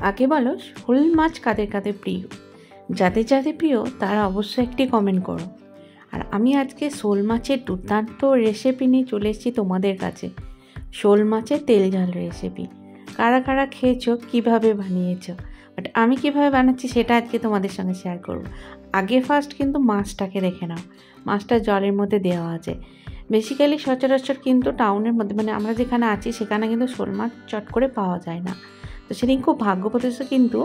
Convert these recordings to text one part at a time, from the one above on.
আগে বলো শোল মাছ কাদের কাদের প্রিয়? যাদের যাদের প্রিয় তারা অবশ্যই একটি কমেন্ট করো। আর আমি আজকে শোল মাছের দুর্দান্ত রেসিপি নিয়ে চলে এসেছি তোমাদের কাছে। শোল মাছের তেল ঝাল রেসিপি কারা কারা খেয়েছো, কিভাবে বানিয়েছো, বাট আমি কিভাবে বানাচ্ছি সেটা আজকে তোমাদের সঙ্গে শেয়ার করব। আগে ফার্স্ট কিন্তু মাছটাকে দেখে নাও, মাছটা জলের মধ্যে দেওয়া আছে। বেসিক্যালি সচরাচর কিন্তু টাউনের মধ্যে মানে আমরা যেখানে আছি সেখানে কিন্তু শোল মাছ চট করে পাওয়া যায় না। তো সেদিন খুব ভাগ্যবশত কিন্তু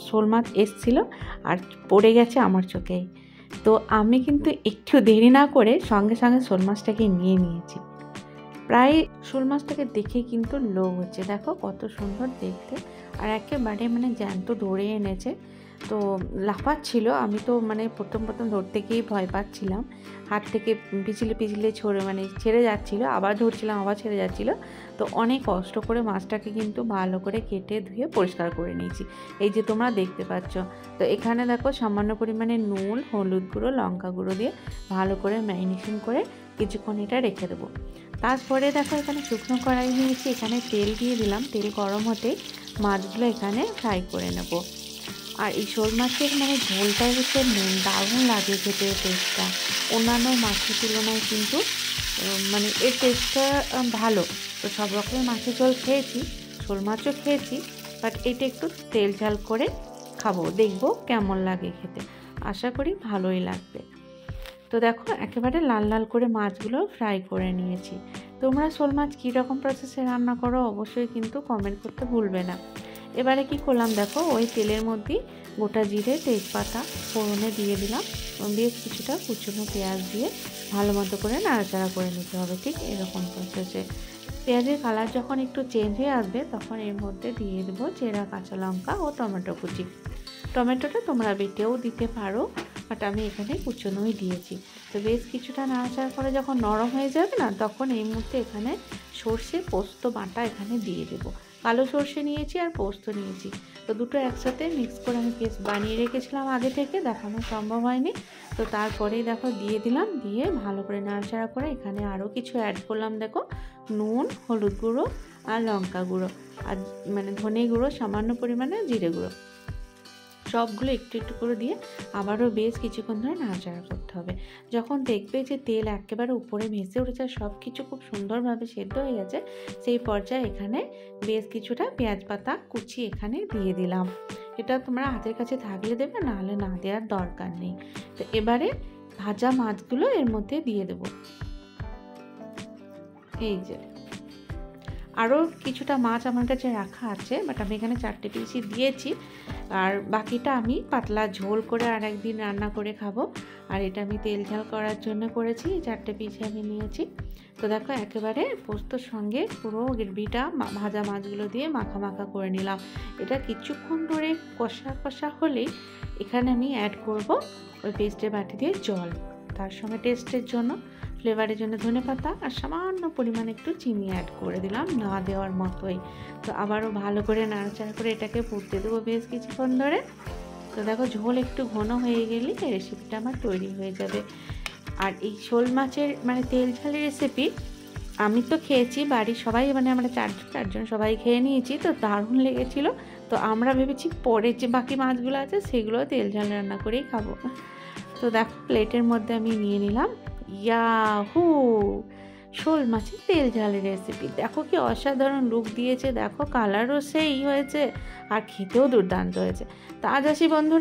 শোল মাছ এসেছিলো আর পড়ে গেছে আমার চোখেই। তো আমি কিন্তু একটু দেরি না করে সঙ্গে সঙ্গে শোল মাছটাকে নিয়ে নিয়েছি। প্রায় শোল মাছটাকে দেখে কিন্তু লোভ হচ্ছে, দেখো কত সুন্দর দেখতে। আর একেবারে মানে জ্যান্ত ধরে এনেছে, তো লাফাচ্ছিল। আমি তো মানে প্রথম ধরতে গিয়েই ভয় পাচ্ছিলাম, হাত থেকে পিছলে পিছলে ছেড়ে যাচ্ছিলো, আবার ধরছিলাম আবার ছেড়ে যাচ্ছিলো। তো অনেক কষ্ট করে মাছটাকে কিন্তু ভালো করে কেটে ধুয়ে পরিষ্কার করে নিয়েছি, এই যে তোমরা দেখতে পাচ্ছ। তো এখানে দেখো সামান্য পরিমাণে নুন, হলুদ গুঁড়ো, লঙ্কা গুঁড়ো দিয়ে ভালো করে ম্যারিনেশন করে কিছুক্ষণ এটা রেখে দেবো। তারপরে দেখো এখানে শুকনো কড়াই নিয়েছি, এখানে তেল দিয়ে দিলাম। তেল গরম হতে মাছগুলো এখানে ফ্রাই করে নেব। আর এই শোল মাছের মানে ঝোলটা হচ্ছে দারুণ লাগে খেতে, টেস্টটা অন্যান্য মাছের তুলনায় কিন্তু মানে এর টেস্টটা ভালো। তো সব রকমের মাছের ঝোল খেয়েছি, শোল মাছও খেয়েছি, বাট এটা একটু তেল ঝাল করে খাবো, দেখবো কেমন লাগে খেতে। আশা করি ভালোই লাগবে। তো দেখো একেবারে লাল লাল করে মাছগুলো ফ্রাই করে নিয়েছি। তোমরা শোল মাছ কীরকম প্রসেসে রান্না করো অবশ্যই কিন্তু কমেন্ট করতে ভুলবে না। এবারে কি করলাম দেখো, ওই তেলের মধ্যেই গোটা জিরে, তেজপাতা ফোড়নে দিয়ে দিলাম, দিয়ে কিছুটা কুচনো পেঁয়াজ দিয়ে ভালো মতো করে নাড়াচাড়া করে নিতে হবে, ঠিক এরকম প্রসেসে। পেঁয়াজের কালার যখন একটু চেঞ্জ হয়ে আসবে তখন এর মধ্যে দিয়ে দেবো চেরা কাঁচা লঙ্কা ও টমেটো কুচি। টমেটোটা তোমরা বেটেও দিতে পারো, বাট আমি এখানে কুচনোই দিয়েছি। তো বেশ কিছুটা নাড়াচাড়া করে যখন নরম হয়ে যাবে না, তখন এই মুহূর্তে এখানে সর্ষে পোস্ত বাটা এখানে দিয়ে দেবো। কালো সর্ষে নিয়েছি আর পোস্ত নিয়েছি, তো দুটো একসাথে মিক্স করে আমি পেস্ট বানিয়ে রেখেছিলাম, আগে থেকে দেখানো সম্ভব হয়নি। তো তারপরেই দেখো দিয়ে দিলাম, দিয়ে ভালো করে নাড়াচাড়া করে এখানে আরও কিছু অ্যাড করলাম। দেখো নুন, হলুদ গুঁড়ো আর লঙ্কা গুঁড়ো আর মানে ধনে গুঁড়ো, সামান্য পরিমাণে জিরে গুঁড়ো, সবগুলো একটু একটু করে দিয়ে আবারও বেশ কিছুক্ষণ ধরে নাড়াচাড়া করতে হবে। যখন দেখবে যে তেল একেবারে উপরে ভেসে উঠেছে, সব কিছু খুব সুন্দরভাবে সেদ্ধ হয়ে গেছে, সেই পর্যায়ে এখানে বেশ কিছুটা পেঁয়াজ পাতা কুচি এখানে দিয়ে দিলাম। এটা তোমরা হাতের কাছে থাকলে দেবে, নাহলে না দেওয়ার দরকার নেই। তো এবারে ভাজা মাছগুলো এর মধ্যে দিয়ে দেবো। এই যে আরও কিছুটা মাছ আমার কাছে রাখা আছে, বাট আমি এখানে 4টে পিসই দিয়েছি, আর বাকিটা আমি পাতলা ঝোল করে আর একদিন রান্না করে খাবো। আর এটা আমি তেল ঝাল করার জন্য করেছি, 4টে পিসে আমি নিয়েছি। তো দেখো একেবারে পোস্তর সঙ্গে পুরো গ্রেভিটা ভাজা মাছগুলো দিয়ে মাখা মাখা করে নিলাম। এটা কিছুক্ষণ ধরে কষা কষা হলেই এখানে আমি অ্যাড করব ওই পেস্টের বাটি দিয়ে জল, তার সঙ্গে টেস্টের জন্য, ফ্লেভারের জন্য ধনেপাতা আর সামান্য পরিমাণে একটু চিনি অ্যাড করে দিলাম, না দেওয়ার মতোই। তো আবারও ভালো করে নাড়াচাড়া করে এটাকে ফুটতে দেবো বেশ কিছুক্ষণ ধরে। তো দেখো ঝোল একটু ঘন হয়ে গেলে এই রেসিপিটা আমার তৈরি হয়ে যাবে। আর এই শোল মাছের মানে তেল ঝালের রেসিপি আমি তো খেয়েছি, বাড়ির সবাই মানে আমরা চারজন সবাই খেয়ে নিয়েছি, তো দারুণ লেগেছিলো। তো আমরা ভেবেছি পরে যে বাকি মাছগুলো আছে সেগুলো তেল ঝাল রান্না করেই খাবো। তো দেখো প্লেটের মধ্যে আমি নিয়ে নিলাম ইয়াহু শোল মাছের তেল ঝালের রেসিপি। দেখো কি অসাধারণ লুক দিয়েছে, দেখো কালারও সেই হয়েছে আর খেতেও দুর্দান্ত হয়েছে। তা আজ আসি বন্ধু।